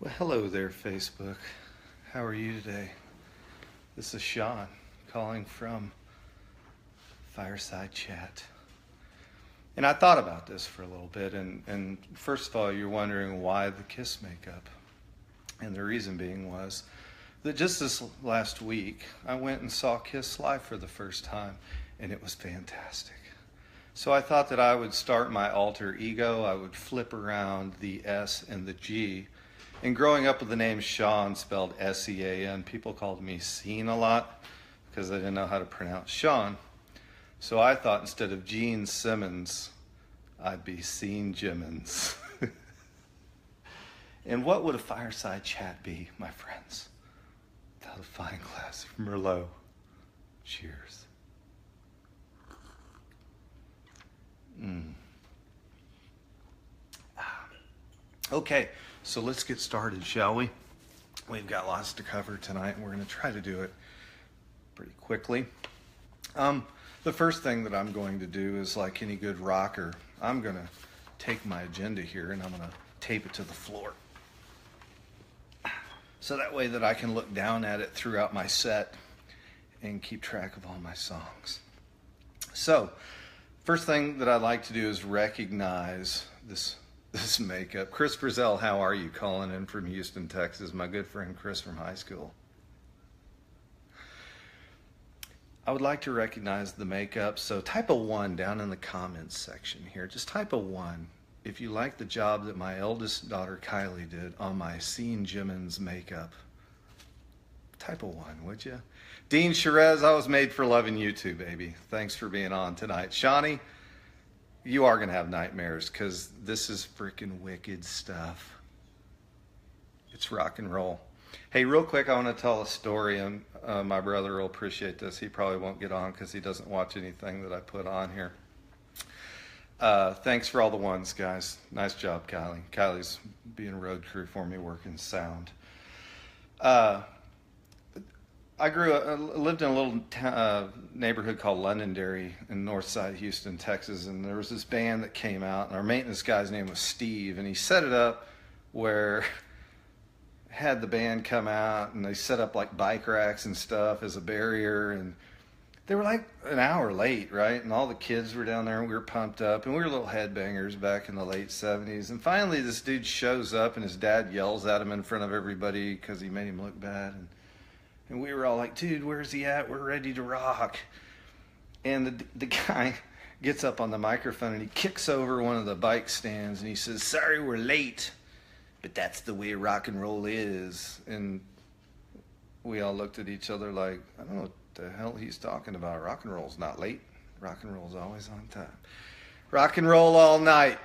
Well, hello there, Facebook. How are you today? This is Sean calling from Fireside Chat. And I thought about this for a little bit, and first of all, you're wondering why the Kiss makeup. And the reason being was that just this last week, I went and saw Kiss live for the first time, and it was fantastic. So I thought that I would start my alter ego. I would flip around the S and the G. And growing up with the name Sean, spelled S-E-A-N, people called me Scene a lot because they didn't know how to pronounce Sean. So I thought instead of Gene Simmons, I'd be Scene Jimmins. And what would a fireside chat be, my friends, without a fine glass of Merlot? Cheers. Okay, so let's get started, shall we? We've got lots to cover tonight, and we're going to try to do it pretty quickly. The first thing that I'm going to do is, like any good rocker, I'm going to take my agenda here and I'm going to tape it to the floor. So that way that I can look down at it throughout my set and keep track of all my songs. So, first thing that I'd like to do is recognize this makeup. Chris Frizzell, how are you? Calling in from Houston, Texas. My good friend Chris from high school. I would like to recognize the makeup. So type a 1 down in the comments section here. Just type a 1 if you like the job that my eldest daughter Kylie did on my Scene Jimmins makeup. Type a 1, would you? Dean Sherez, I was made for loving you too, baby. Thanks for being on tonight. Shawnee, you are going to have nightmares because this is freaking wicked stuff. It's rock and roll. Hey, real quick, I want to tell a story, and my brother will appreciate this. He probably won't get on because he doesn't watch anything that I put on here. Thanks for all the ones, guys. Nice job, Kylie. Kylie's being road crew for me, working sound. I lived in a little neighborhood called Londonderry in Northside Houston, Texas, and there was this band that came out, and our maintenance guy's name was Steve, and he set it up where had the band come out, and they set up like bike racks and stuff as a barrier, and they were like an hour late, right? And all the kids were down there, and we were pumped up, and we were little headbangers back in the late 70s, and finally this dude shows up, and his dad yells at him in front of everybody because he made him look bad, and we were all like, dude, where's he at? We're ready to rock. And the guy gets up on the microphone and he kicks over one of the bike stands and he says, sorry we're late, but that's the way rock and roll is. And we all looked at each other like, I don't know what the hell he's talking about. Rock and roll's not late. Rock and roll's always on time. Rock and roll all night.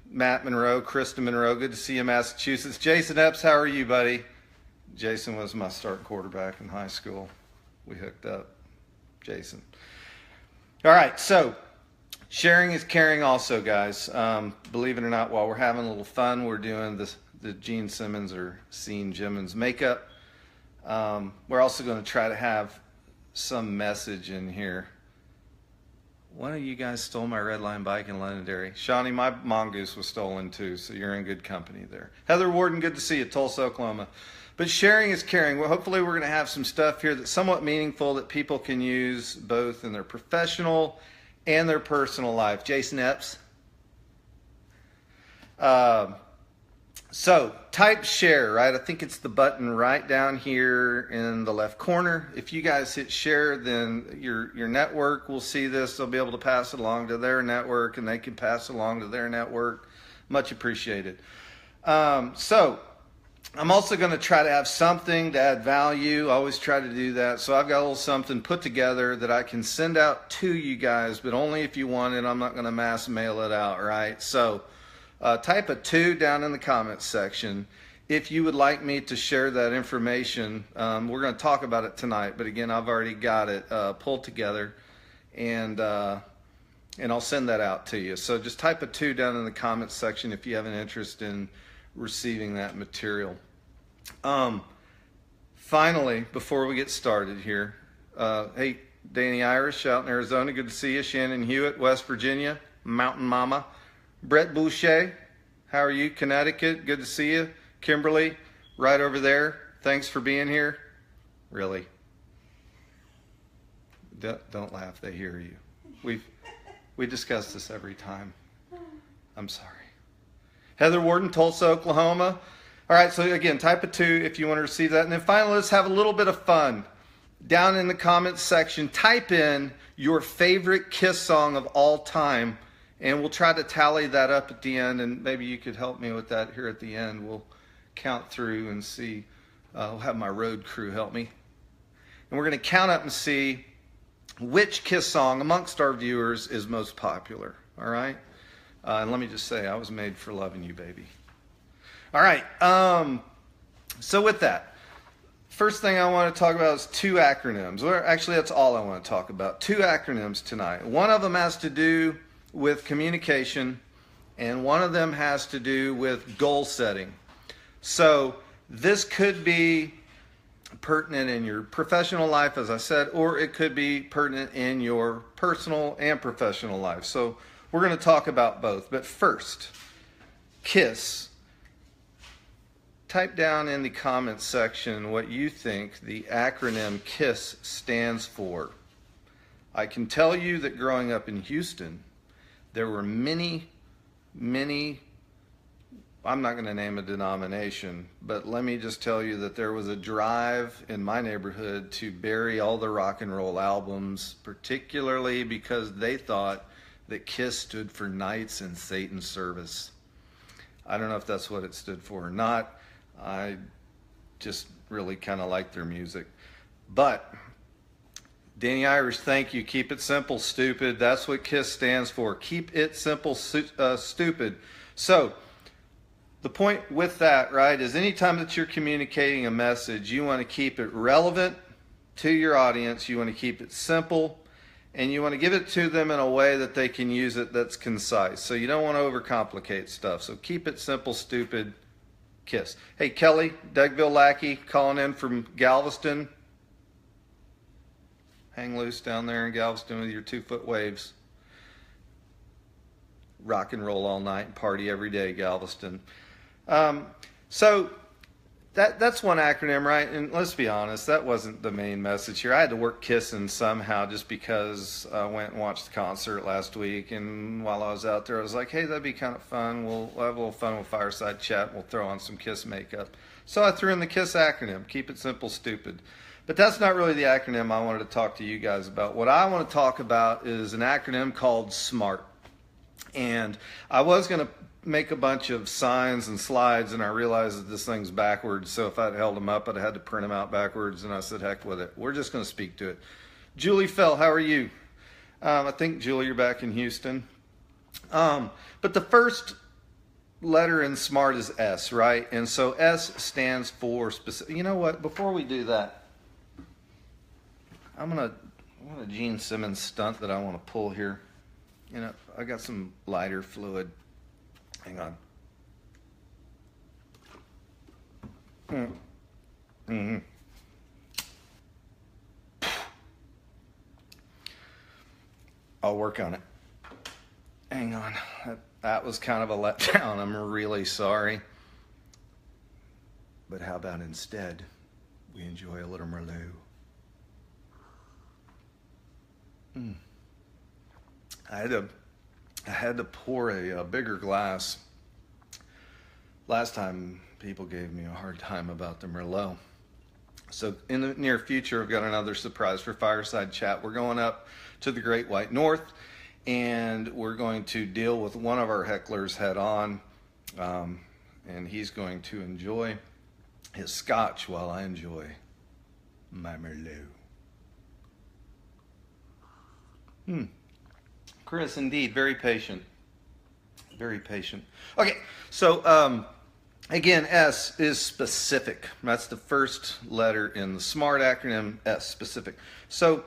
Matt Monroe, Krista Monroe, good to see you, Massachusetts. Jason Epps, how are you, buddy? Jason was my start quarterback in high school. We hooked up. Jason. All right, so sharing is caring also, guys. Believe it or not, while we're having a little fun, we're doing the Gene Simmons or Scene Jimmins makeup. We're also going to try to have some message in here. One of you guys stole my red line bike in Londonderry. Shawnee, my mongoose was stolen too, so you're in good company there. Heather Warden, good to see you, Tulsa, Oklahoma. But sharing is caring. Well, hopefully we're going to have some stuff here that's somewhat meaningful that people can use both in their professional and their personal life. Jason Epps. So type share, right? I think it's the button right down here in the left corner. If you guys hit share, then your network will see this. They'll be able to pass it along to their network, and they can pass it along to their network. Much appreciated. So I'm also going to try to have something to add value. I always try to do that. So I've got a little something put together that I can send out to you guys, but only if you want it. I'm not going to mass mail it out, right? So type a 2 down in the comments section if you would like me to share that information. We're going to talk about it tonight, but again, I've already got it pulled together, and I'll send that out to you. So just type a 2 down in the comments section if you have an interest in receiving that material. Finally, before we get started here, hey, Danny Irish out in Arizona, good to see you. Shannon Hewitt, West Virginia, Mountain Mama. Brett Boucher, how are you? Connecticut, good to see you. Kimberly, right over there, thanks for being here. Really? Don't laugh, they hear you. We discuss this every time. I'm sorry. Heather Warden, Tulsa, Oklahoma. All right, so again, type a 2 if you want to receive that. And then finally, let's have a little bit of fun. Down in the comments section, type in your favorite Kiss song of all time, and we'll try to tally that up at the end, and maybe you could help me with that here at the end. We'll count through and see. I'll have my road crew help me. And we're going to count up and see which Kiss song amongst our viewers is most popular. All right? And let me just say, I was made for loving you, baby. All right. So with that, first thing I want to talk about is 2 acronyms. Or actually, that's all I want to talk about. 2 acronyms tonight. One of them has to do with communication, and one of them has to do with goal setting. So this could be pertinent in your professional life, as I said, or it could be pertinent in your personal and professional life. So we're going to talk about both. But first, KISS. Type down in the comments section what you think the acronym KISS stands for. I can tell you that growing up in Houston, there were many, I'm not going to name a denomination, but let me just tell you that there was a drive in my neighborhood to bury all the rock and roll albums, particularly because they thought that KISS stood for Knights in Satan's Service. I don't know if that's what it stood for or not. I just really kind of like their music. But Danny Irish, thank you. Keep it simple, stupid. That's what KISS stands for. Keep it simple, stupid. So the point with that, right, is anytime that you're communicating a message, you want to keep it relevant to your audience. You want to keep it simple, and you want to give it to them in a way that they can use it that's concise. So you don't want to overcomplicate stuff. So keep it simple, stupid, KISS. Hey, Kelly, Dougville Lackey, calling in from Galveston. Hang loose down there in Galveston with your 2-foot waves. Rock and roll all night and party every day, Galveston. So that's one acronym, right? And let's be honest, that wasn't the main message here. I had to work kissing somehow just because I went and watched the concert last week, and while I was out there, I was like, hey, that'd be kind of fun. We'll have a little fun with Fireside Chat. We'll throw on some KISS makeup. So I threw in the KISS acronym, keep it simple, stupid. But that's not really the acronym I wanted to talk to you guys about. What I want to talk about is an acronym called SMART. And I was going to make a bunch of signs and slides, and I realized that this thing's backwards, so if I'd held them up, I'd have had to print them out backwards, and I said, heck with it. We're just going to speak to it. Julie Fell, how are you? I think, Julie, you're back in Houston. But the first letter in SMART is S, right? And so S stands for specific. You know what? Before we do that, I want a Gene Simmons stunt that I want to pull here. You know, I got some lighter fluid. Hang on. Mm-hmm. I'll work on it. Hang on. That was kind of a letdown. I'm really sorry. But how about instead we enjoy a little Merlot? I had to pour a bigger glass. Last time people gave me a hard time about the Merlot. So in the near future, I've got another surprise for Fireside Chat. We're going up to the Great White North, and we're going to deal with one of our hecklers head on, and he's going to enjoy his scotch while I enjoy my Merlot. Chris, indeed, very patient. Very patient. Okay, so again, S is specific. That's the first letter in the SMART acronym, S, specific. So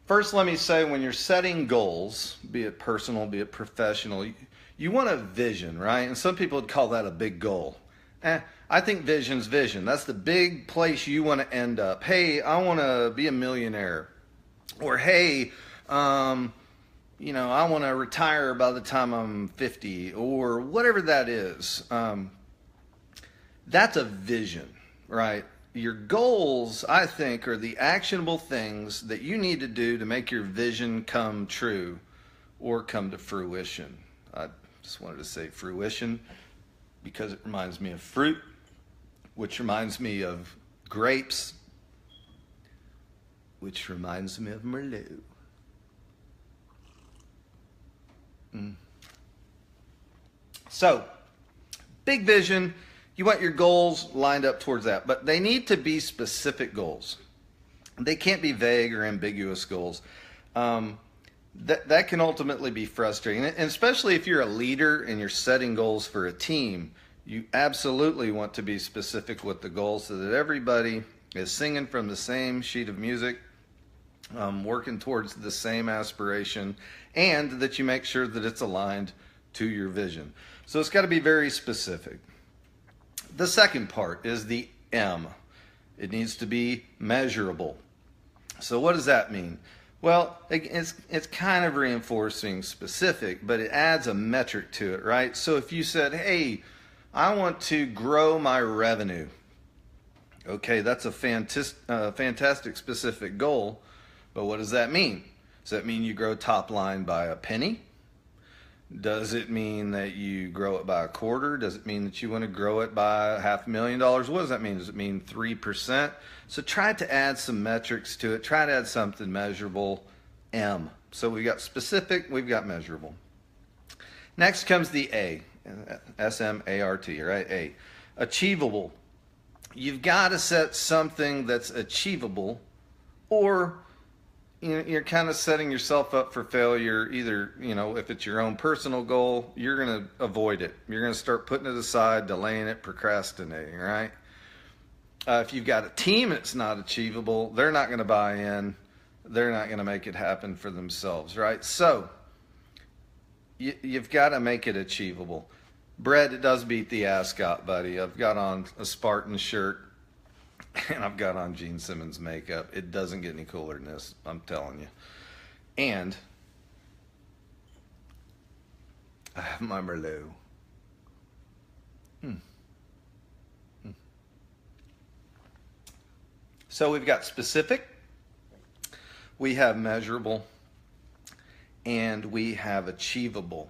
first, let me say, when you're setting goals, be it personal, be it professional, you want a vision, right? And some people would call that a big goal. I think vision's vision. That's the big place you want to end up. Hey, I want to be a millionaire. Or, hey, you know, I want to retire by the time I'm 50, or whatever that is. That's a vision, right? Your goals, I think, are the actionable things that you need to do to make your vision come true or come to fruition. I just wanted to say fruition because it reminds me of fruit, which reminds me of grapes, which reminds me of Merlot. So, big vision, you want your goals lined up towards that, but they need to be specific goals. They can't be vague or ambiguous goals. That can ultimately be frustrating, and especially if you're a leader and you're setting goals for a team, you absolutely want to be specific with the goals so that everybody is singing from the same sheet of music, working towards the same aspiration, and that you make sure that it's aligned to your vision. So it's got to be very specific. The second part is the M. It needs to be measurable. So what does that mean? Well, it's kind of reinforcing specific, but it adds a metric to it, right? So if you said, hey, I want to grow my revenue. Okay, that's a fantastic specific goal, but what does that mean? Does that mean you grow top line by a penny? Does it mean that you grow it by a quarter? Does it mean that you want to grow it by $500,000? What does that mean? Does it mean 3%? So try to add some metrics to it. Try to add something measurable. M. So we've got specific, we've got measurable. Next comes the A. S-M-A-R-T, right? A. Achievable. You've got to set something that's achievable, or you're kind of setting yourself up for failure. Either, if it's your own personal goal, you're going to avoid it. You're going to start putting it aside, delaying it, procrastinating, right? If you've got a team that's not achievable, they're not going to buy in. They're not going to make it happen for themselves, right? So you've got to make it achievable. Brett, it does beat the ascot, buddy. I've got on a Spartan shirt and I've got on Gene Simmons makeup. It doesn't get any cooler than this, I'm telling you. And I have my Merlot. So we've got specific, we have measurable, and we have achievable.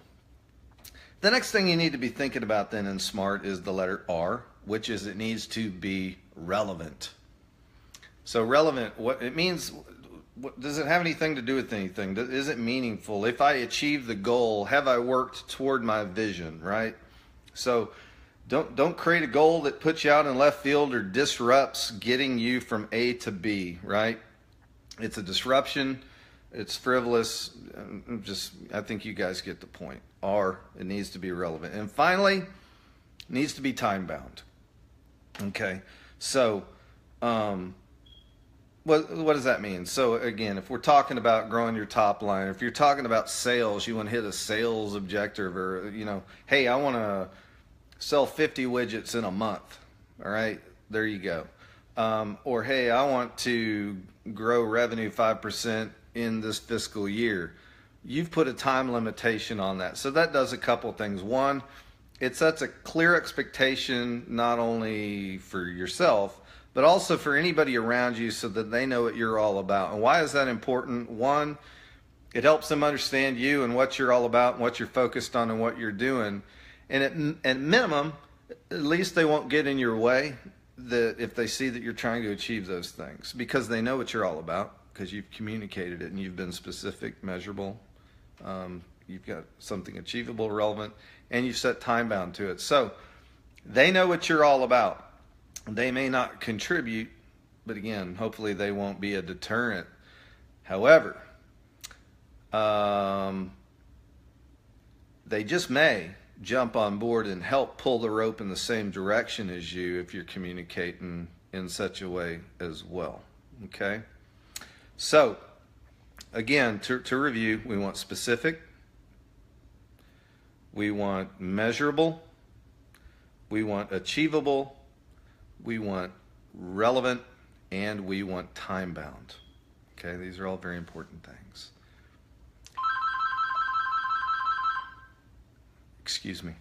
The next thing you need to be thinking about then in SMART is the letter R, which is it needs to be relevant. So relevant, what it means, does it have anything to do with anything? Is it meaningful? If I achieve the goal, have I worked toward my vision, right? So don't create a goal that puts you out in left field or disrupts getting you from A to B, right? It's a disruption. It's frivolous. I think you guys get the point. R, it needs to be relevant. And finally, it needs to be time bound. Okay, so what does that mean? So again, if we're talking about growing your top line, if you're talking about sales, you want to hit a sales objective, or hey, I want to sell 50 widgets in a month. All right, there you go. Or hey, I want to grow revenue 5% in this fiscal year. You've put a time limitation on that. So that does a couple things. One, it sets a clear expectation not only for yourself, but also for anybody around you so that they know what you're all about. And why is that important? One, it helps them understand you and what you're all about and what you're focused on and what you're doing. And at minimum, at least they won't get in your way if they see that you're trying to achieve those things, because they know what you're all about, because you've communicated it and you've been specific, measurable. You've got something achievable, relevant, and you've set time bound to it. So they know what you're all about. They may not contribute, but again, hopefully they won't be a deterrent. However, they just may jump on board and help pull the rope in the same direction as you if you're communicating in such a way as well. Okay? So, again, to review, we want specific, we want measurable, we want achievable, we want relevant, and we want time bound. Okay, these are all very important things. Excuse me.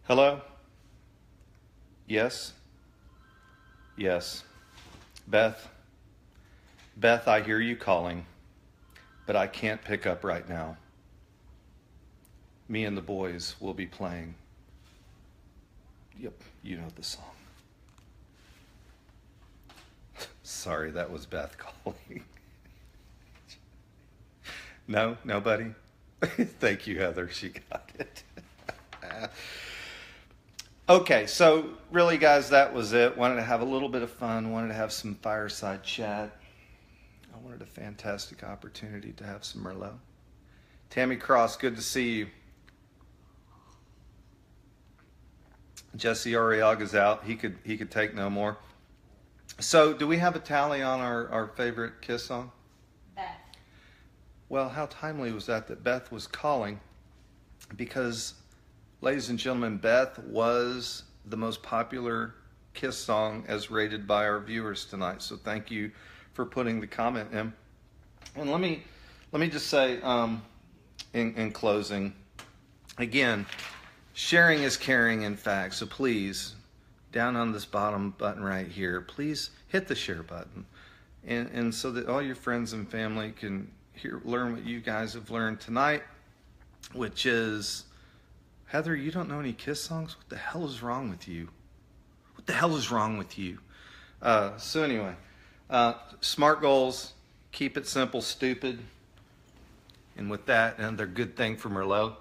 Hello? Yes? Yes. Beth? Beth, I hear you calling, but I can't pick up right now. Me and the boys will be playing. Yep, you know the song. Sorry, that was Beth calling. No, nobody? Thank you, Heather. She got it. Okay, so really, guys, that was it. Wanted to have a little bit of fun. Wanted to have some fireside chat. I wanted a fantastic opportunity to have some Merlot. Tammy Cross, good to see you. Jesse Arriaga's out. He could take no more. So, do we have a tally on our favorite Kiss song? Beth. Well, how timely was that Beth was calling? Because, ladies and gentlemen, Beth was the most popular Kiss song as rated by our viewers tonight. So thank you for putting the comment in. And let me just say in closing, again, sharing is caring, in fact. So please, down on this bottom button right here, please hit the share button. And so that all your friends and family can learn what you guys have learned tonight, which is, Heather, you don't know any Kiss songs? What the hell is wrong with you? What the hell is wrong with you? So anyway, smart goals, keep it simple, stupid. And with that, another good thing for Merlot.